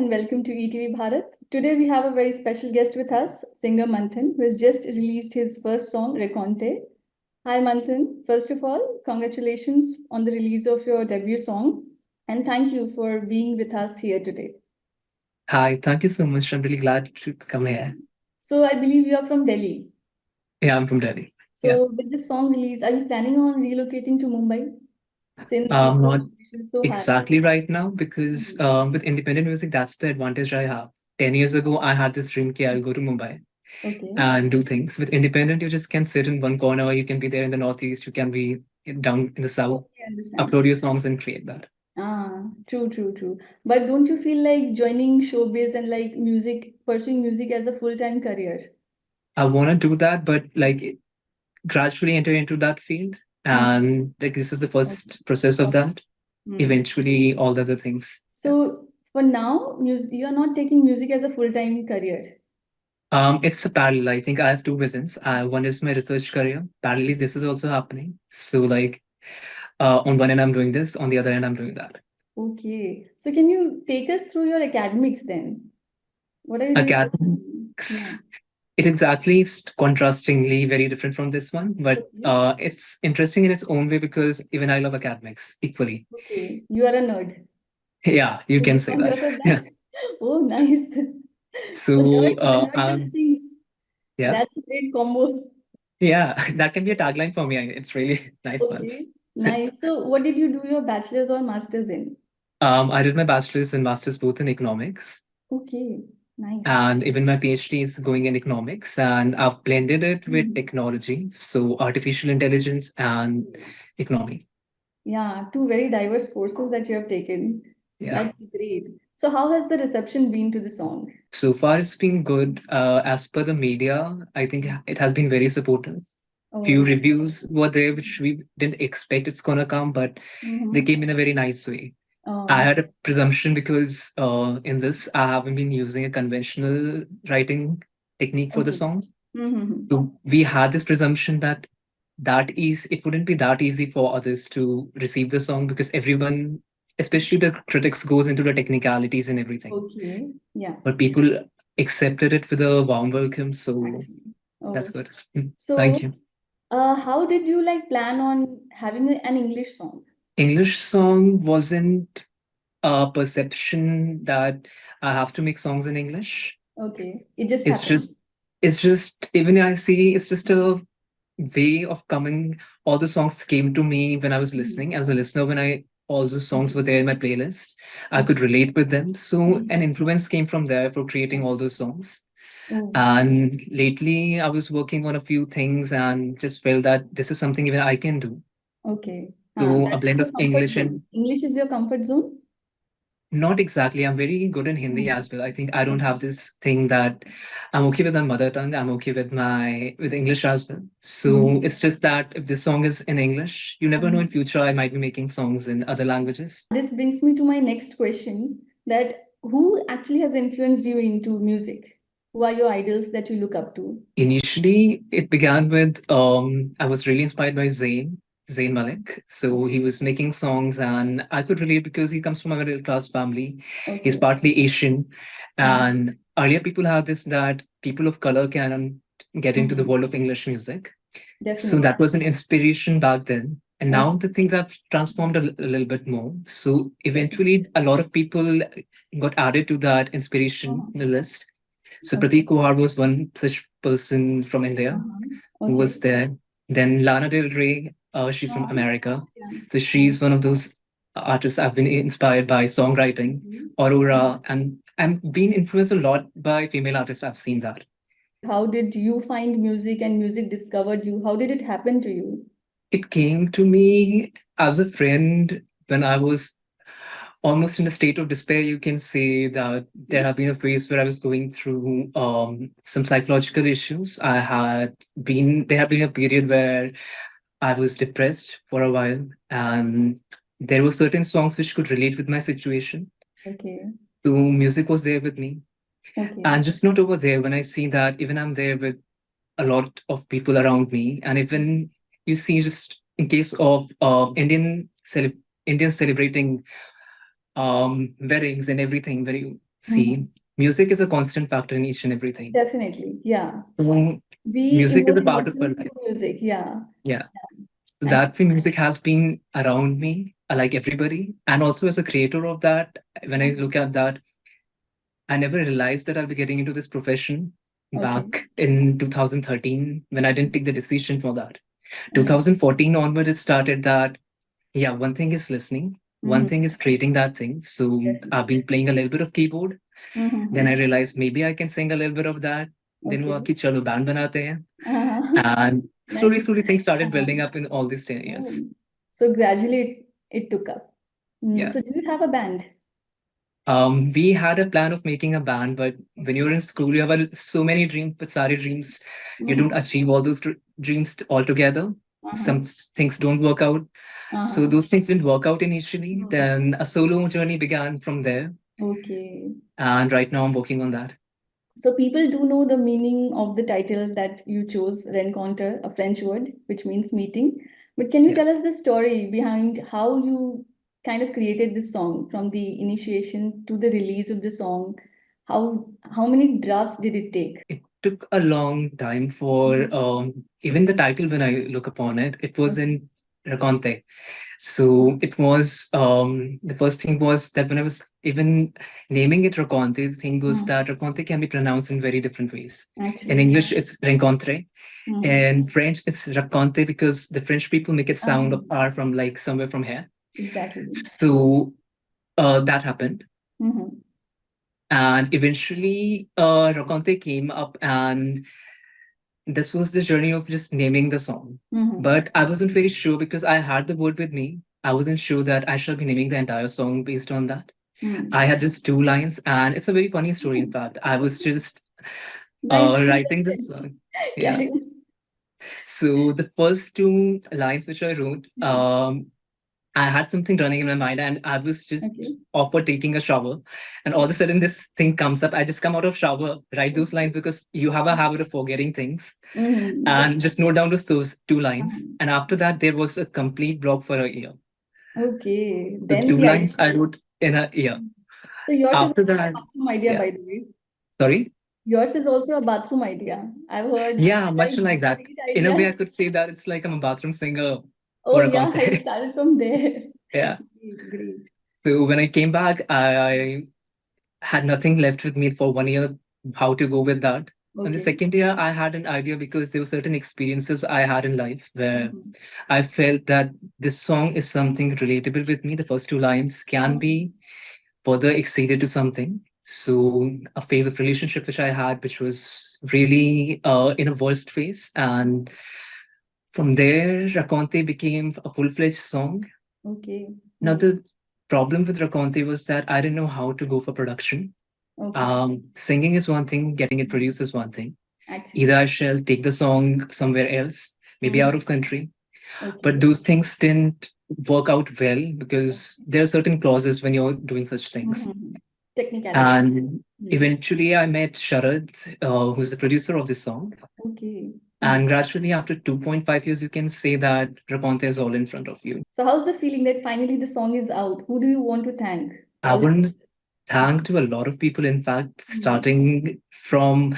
and welcome to ETV Bharat. Today we have a very special guest with us, singer Manthan, who has just released his first song, Rencontre. Hi Manthan. First of all, congratulations on the release of your debut song and thank you for being with us here today. Hi, thank you so much. I'm really glad to come here. So I believe you are from Delhi. Yeah, I'm from Delhi. Yeah. So with this song release, are you planning on relocating to Mumbai since your Not competition is so high? exactly right now because Mhm. with independent music, that's the advantage I have. 10 years ago, I had this dream that I'll go to Mumbai Okay. and do things. With independent, you just can sit in one corner. You can be there in the Northeast. You can be down in the South, Okay, I understand. upload your songs and create that. True. But don't you feel like joining showbiz and like music, pursuing music as a full-time career? I want to do that, but like gradually enter into that field. Mm, And like this is the okay. first process of that. Mm. Eventually, all the other things. Yeah. So for now, you are not taking music as a full-time career. It's a parallel. I think I have two visions. One is my research career. Parallelly, this is also happening. So, like, on one end, I'm doing this. On the other end, I'm doing that. Okay. So can you take us through your academics then? What are you doing currently? Yeah. Academics, it exactly is contrastingly very different from this one, but Okay. it's interesting in its own way because even I love academics equally. Okay. You are a nerd. Yeah, you Would can you say count that. yourself Yeah. that? Oh, nice. So So, a nerd that sings. yeah, That's a great combo. yeah, that can be a tagline for me. It's really nice one. Okay, nice. So, what did you do your bachelor's or master's in? I did my bachelor's and master's both in economics. Okay, nice. And even my PhD is going in economics, and I've blended it with Mhm. technology, so artificial intelligence and economy. Yeah, two very diverse courses that you have taken. Yeah. That's great. So, how has the reception been to the song? So far, it's been good. As per the media, I think it has been very supportive. Few Oh, reviews were there which we didn't expect it's gonna come, but they mm-hmm. came in a very nice way. I Oh, had a presumption because in this I haven't been using a conventional writing technique for the okay. songs. Mm-hmm. So we had this presumption that it wouldn't be that easy for others to receive the song because everyone, especially the critics, goes into the technicalities and everything. Okay, yeah, But people accepted it with a warm welcome, so actually. that's Oh, good. Thank so, you. how did you like plan on having an English song? English song wasn't a perception that I have to make songs in English. Okay, it just It's happened. just it's just even I see it's just a way of coming. All the songs came to me when I was Mhm. listening as a listener. When I all the songs Okay, were there in my playlist, I okay. could relate with them. So Mhm. an influence came from there for creating all those songs. Oh, And lately, I was working on a few things and just felt that this is something even I can do. okay. So a That is blend your of comfort English zone. and English is your comfort zone? not exactly. I'm very good in Hindi Mhm. as well. I think I don't Okay. have this thing that I'm okay with my mother tongue. I'm okay with my with English as well. So Mhm. it's just that if this song is in English, you never know in Mhm. future I might be making songs in other languages. This brings me to my next question that who actually has influenced you into music? Who are your idols that you look up to? Initially, it began with I was really inspired by Zayn Malik. So he was making songs, and I could relate because he comes from a middle class family. He's Okay. partly Asian, Mhm. and earlier people had this that people of color can get into the Mhm. world of English music. So Definitely. that was an inspiration back then. And now Okay. the things have transformed a little bit more. So Okay. eventually, a lot of people got added to that inspiration Mhm. list. So Okay. Pratik Kuhar was one such person from India who Okay. was there. Then Lana Del Rey, she's from Uh-huh. America. Yeah. So she's one of those artists I've been inspired by songwriting. Mhm. Okay. Aurora, and I'm being influenced a lot by female artists. I've seen that. How did you find music and music discovered you? How did it happen to you? It came to me as a friend when I was almost in a state of despair. You can say that there have been a phase where I was going through some psychological issues. There had been a period where I was depressed for a while, and there were certain songs which could relate with my situation. Okay. So music was there with me. Okay. And just not over there, when I see that even I'm there with a lot of people around me, and even you see just in case of Indians celebrating weddings and everything very See, music is a constant factor in each and everything. Definitely. Yeah. So We music is a emote part of our emotions life. through music. Yeah. Yeah. So Actually. that way, music has been around me, like everybody. And also as a creator of that, when I look at that, I never realized that I'll be getting into this profession Okay. back in 2013 when I didn't take the decision for that. Okay. 2014 onward, it started that, yeah, one thing is listening, one Mm-hmm. thing is creating that thing. So I've been playing a little bit of keyboard. Then I Mm-hmm. realized maybe I can sing a little bit of that. Then हुआ Okay. कि चलो band बनाते हैं. Uh-huh. And Nice. slowly things started Uh-huh. building up in all these 10 Oh. years. So gradually it took up. Yeah. So do you have a band? We had a plan of making a band, but when you're in school, you have so many dreams, but sorry dreams, you don't Mm-hmm. achieve all those dreams altogether. Uh-huh. Some things don't work out. So Uh-huh. those things didn't work out initially. Mm. Then a solo journey began from there. Okay. And right now I'm working on that. So people do know the meaning of the title that you chose, Rencontre, a French word which means meeting. But can you Yeah. tell us the story behind how you kind of created this song from the initiation to the release of the song? How many drafts did it take? It took a long time for Mhm. even the title when I look upon it, it was Okay. in Raconte. So it was the first thing was that when I was even naming it Raconte, the thing was Mm. that Raconte can be pronounced in very different ways. In Actually. English, it's Rencontre. Mhm. In French, it's Raconte because the French people make it sound of Uh-huh. R from like somewhere from here. Exactly. So that happened. Mhm. And eventually, Raconte came up, and this was the journey of just naming the song. Mhm. But I wasn't very sure because I had the word with me. I wasn't sure that I shall be naming the entire song based on that. Mm. I had just two lines, and it's a very funny story. In Mm. fact, I was just Nice. I'm writing this interested. song. Yeah. Carry on. So the first two lines which I wrote, Mhm. I had something running in my mind, and I was just Okay. off for taking a shower, and all of a sudden this thing comes up. I just come out of shower, write those lines because you have a habit of forgetting things, Mhm. and just note down those two Uh-huh. lines. And after that, there was a complete block for a year. Okay, The then two the idea. lines I wrote in a year. So yours is After also a that, bathroom idea, yeah. by the way. Sorry. Yours is also a bathroom idea. I've heard Yeah, much like like that. great In a way, I ideas. could say that it's like I'm a bathroom singer Oh for a yeah, it content. started from there. Yeah. Great, great. So when I came back, I had nothing left with me for 1 year how to go with that. And the Okay. second year, I had an idea because there were certain experiences I had in life where Mhm. I felt that this song is something relatable with me. The first two lines can Mhm. be further exceeded to something. So a phase of relationship which I had, which was really in a worst phase. And from there, Raconte became a full-fledged song. Okay. Now, Mm. the problem with Raconte was that I didn't know how to go for production. Okay. Singing is one thing, getting it produced is one thing. Actually. Either I shall take the song somewhere else, maybe out Mhm. of country, but Okay. those things didn't work out well because there are certain clauses when you're doing such things. Mhm. Technicality. And Mm. eventually I met Sharad, who's the producer of this song. Okay. Mm. And gradually, after 2.5 years, you can say that Raconte is all in front of you. So how's the feeling that finally the song is out? Who do you want to thank? I All. want to thank to a lot of people, in fact, Mm. starting from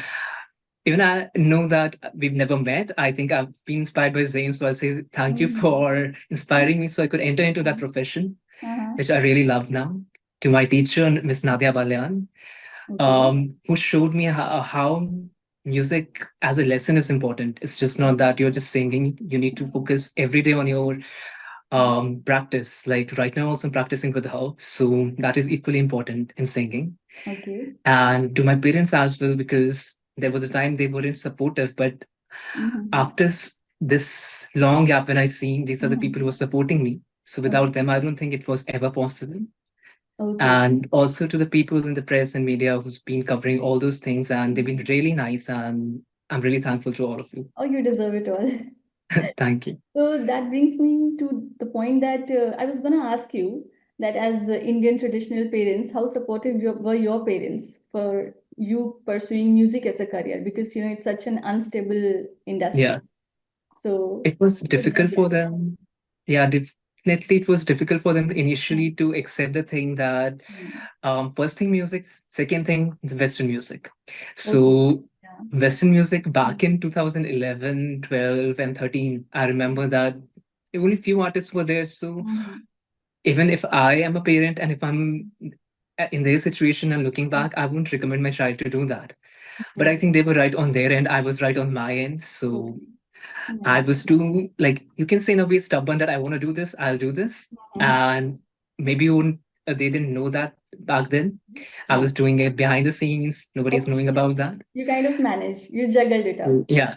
even I know that we've never met. I think I've been inspired by Zayn, so I'll say thank you Mhm. for inspiring me so I could enter into that profession, Uh-huh. which I really love now. To my teacher, Miss Nadia Balyan, Okay. who showed me how music as a lesson is important. It's just not that you're just singing. You need to focus every day on your practice. Like right now, also I'm practicing with her, so that is equally important in singing. Okay. And to my parents as well, because there was a time they weren't supportive, but Mhm. after this long gap, when I see these are the people Mhm. who are supporting me, so without Okay. them I don't think it was ever possible. Okay. And also to the people in the press and media who's been covering all those things, and they've been really nice, and I'm really thankful to all of you. Oh, you deserve it all. Thank you. So that brings me to the point that I was going to ask you that as the Indian traditional parents, how supportive were your parents for you pursuing music as a career? Because you know it's such an unstable industry. Yeah, So it was what was their difficult for reaction? them. Yeah, definitely it was difficult for them Mm, initially to accept the thing that mm. first thing music, second thing is Western music. Okay. So Yeah. Western music Mm, back in 2011, 12, and 13, I remember that only few artists were there. So mhm. even if I am a parent and if I'm in their situation and looking Mm, back, I wouldn't recommend my child to do that. But I okay. think they were right on their end. I was right on my end. So Okay. I Nice. was too, like, you can say in a way stubborn that I want to do this, I'll do this. Mhm. And maybe you wouldn't, they didn't know that back then. I Yeah. was doing it behind the scenes. Nobody's Okay. knowing about that. You kind of managed. You juggled it up. Yeah.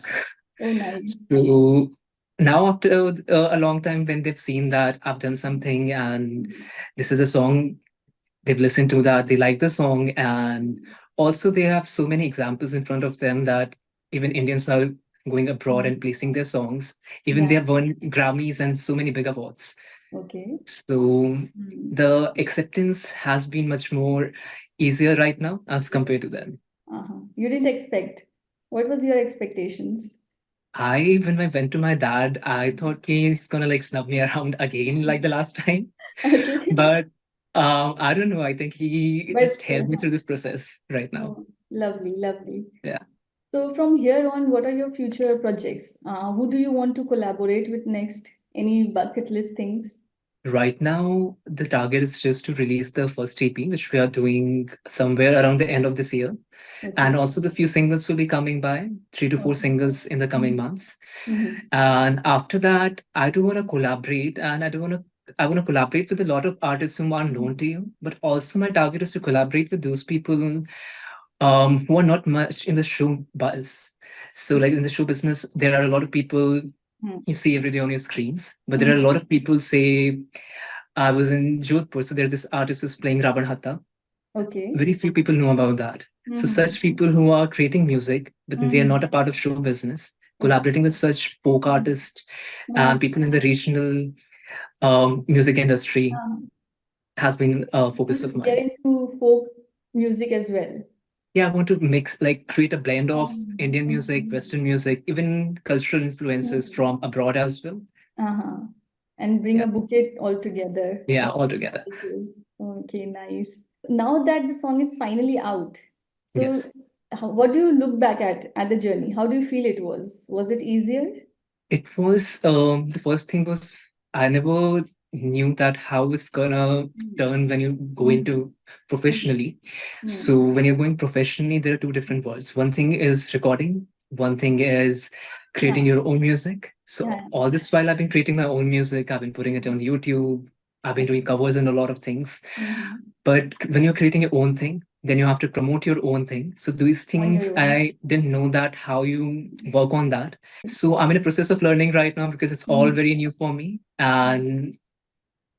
Oh, nice. So now, after a long time, when they've seen that I've done something and Mhm. this is a song, they've listened to that, they like the song, and also they have so many examples in front of them that even Indians are going abroad Mhm. and placing their songs. Even they Yeah. have won Grammys and so many big awards. Okay. So Mm. the acceptance has been much more easier right now as compared to then. Uh-huh. You didn't expect. What was your expectations? When I went to my dad, I thought he's gonna like snub me around again like the last time. Okay. But I don't know. I think he But just helped me through this process right now. oh, lovely, lovely. Yeah. So from here on, what are your future projects? Who do you want to collaborate with next? Any bucket list things? Right now, the target is just to release the first EP, which we are doing somewhere around the end of this year. And Okay. also, the few singles will be coming by, 3 to 4 Okay. singles in the coming months. Mm-hmm. And after that, I do want to collaborate, and I want to collaborate with a lot of artists whom are known to you. But also, my target is to collaborate with those people who are not much in the show buzz. So, like in the show business, there are a lot of people you see every day on your screens, but there are a Mm-hmm. lot of people say I was in Jodhpur, so there's this artist who's playing Ravan Hatta. Okay. Very few people know about that. So Mm-hmm. such people who are creating music, but they are Mm-hmm. not a part of show business, Okay. collaborating with such folk artists Mm-hmm. and people in the regional music industry has been a focus of Get mine. into folk music as well. Yeah, I want to mix, like, create a blend of Indian music, Mm-hmm. Western music, even cultural influences from abroad as well. Uh-huh. And bring Yeah, a bouquet all together yeah, of all together. cultures. Okay, nice. Now that the song is finally out, so Yes. what do you look back at the journey? How do you feel it was? Was it easier? It was the first thing was I never knew that how it's gonna turn when you go Mm-hmm. into professionally. Mm-hmm. So when you're going professionally, there are two different worlds. One thing is recording, one thing is Yeah, creating your own music. So yeah. all this while I've been creating my own music, I've been putting it on YouTube, I've been doing covers and a lot of things. Mm-hmm. But when you're creating your own thing, then you have to promote your own thing. So these On things your own. I didn't know that how you work on that. So I'm in a process of learning right now because it's all Mm-hmm. very new for me. And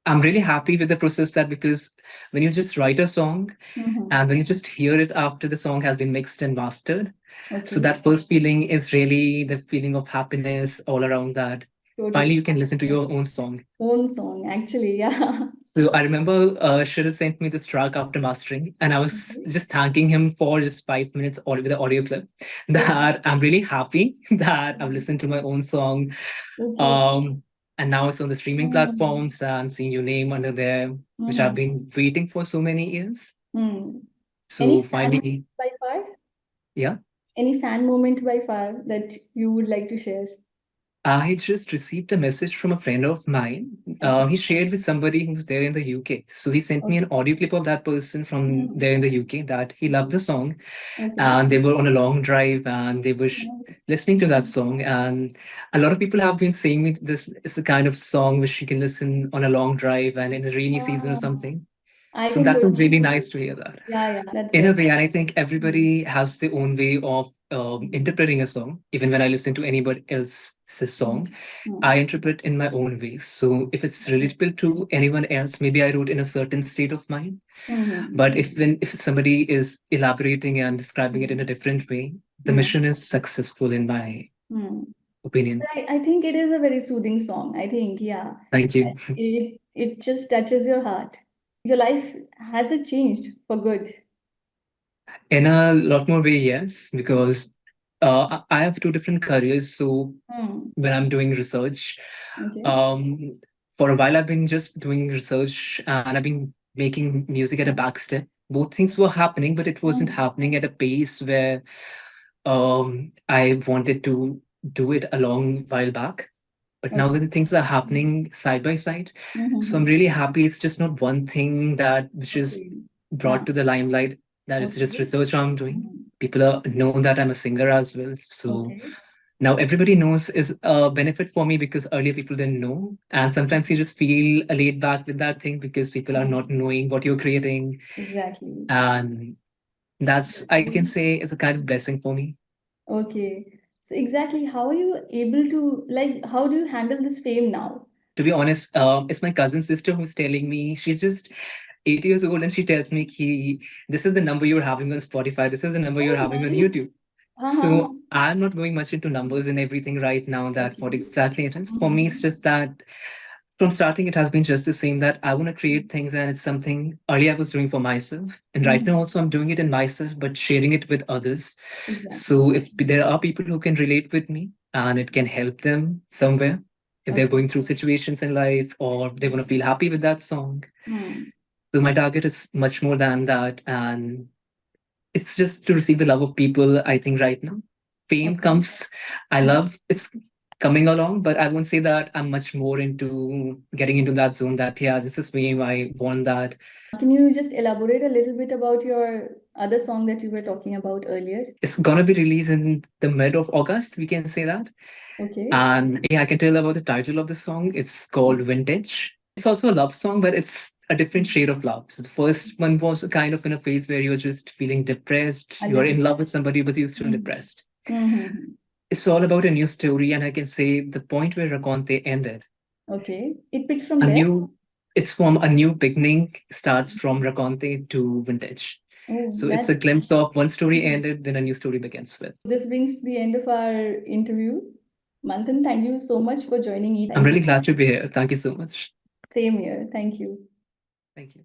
I'm really happy with the process that because when you just write a song Mm-hmm. and when you just hear it after the song has been mixed and mastered, so Okay, that first feeling is really the feeling of happiness all around that. totally. Finally, you can listen to your own song. Own song, actually, yeah. So I remember Sharad sent me this track after mastering, and I was Okay. just thanking him for just 5 minutes with the audio clip. Okay. That I'm really happy that I've listened to my own song. Okay. Um, and now it's on the streaming Mm-hmm. platforms and seeing your name under there, which I've Mm-hmm. been waiting for so many years. Mm. So Any fan finally, by far? yeah. Any fan moment by far that you would like to share? I just received a message from a friend of mine. Okay. He shared with somebody who's there in the UK. So he sent me Okay. an audio clip of that person from Mm. there in the UK that he loved the song Okay. and they were on a long drive and they were Nice. listening to that song. And a lot of people have been saying me this is the kind of song which you can listen on a long drive and in a rainy season or Ah, something. I So can that was totally. really nice to hear that. Yeah, yeah, that's In a right. way, and I think Mm. everybody has their own way of interpreting a song. Even when I listen to anybody else's Mm. song, Mm. I interpret in my own ways. So if it's Okay. relatable to anyone else, maybe I wrote in a certain state of mind. Mm-hmm. But if somebody is elaborating and describing it in a different way, the Mm. mission is successful in my Mm. opinion. I think it is a very soothing song. I think, yeah. Thank you. It just touches your heart. Your life has it changed for good? In a lot more way, yes, because I have two different careers. So Mm. when I'm doing research, Okay. um, for a while I've been just doing research and I've been making music at a back step. Both things were happening, but it wasn't happening at a pace where I wanted to do it a long while back. But now the things are happening side by side. So I'm really happy it's just not one thing that which is brought to the limelight, that it's just research I'm doing. People are know that I'm a singer as well. So now everybody knows is a benefit for me because earlier people didn't know. And sometimes you just feel laid back with that thing because people are not knowing what you're creating. Exactly. And that's, I can say, is a kind of blessing for me. Okay. So exactly how are you able to, like, how do you handle this fame now? To be honest, it's my cousin sister who's telling me. She's just 8 years old and she tells me, this is the number you're having on Spotify. This is the number you're Oh, having on nice. YouTube. Uh-huh. So I'm not going much into numbers and everything right now, that what exactly it is. For me, it's just that from starting, it has been just the same, that I want to create things and it's something earlier I was doing for myself. And right now also I'm doing it in myself, but sharing it with others. Exactly. So if there are people who can relate with me and it can help them somewhere, if they're going through situations in life or they want to feel happy with that song. So my target is much more than that. And it's just to receive the love of people, I think, right now. Fame comes, I love it's coming along, but I won't say that I'm much more into getting into that zone that, yeah, this is fame, I want that. Can you just elaborate a little bit about your other song that you were talking about earlier? It's gonna be released in the mid of August, we can say that. Okay. And yeah, I can tell about the title of the song. It's called Vintage. It's also a love song, but it's a different shade of love. So the first one was kind of in a phase where you're just feeling depressed. You're in love with somebody, but you're still depressed. It's all about a new story, and I can say the point where Raconte ended. Okay. It picks from A there. new, it's from a new beginning, starts from Raconte to Vintage. Oh, So it's a that's glimpse of one story ended, then a new story begins with. this brings to the end of our interview. Manthan, thank you so much for joining me. I'm really glad to be here. Thank you so much. Same here. Thank you. Thank you.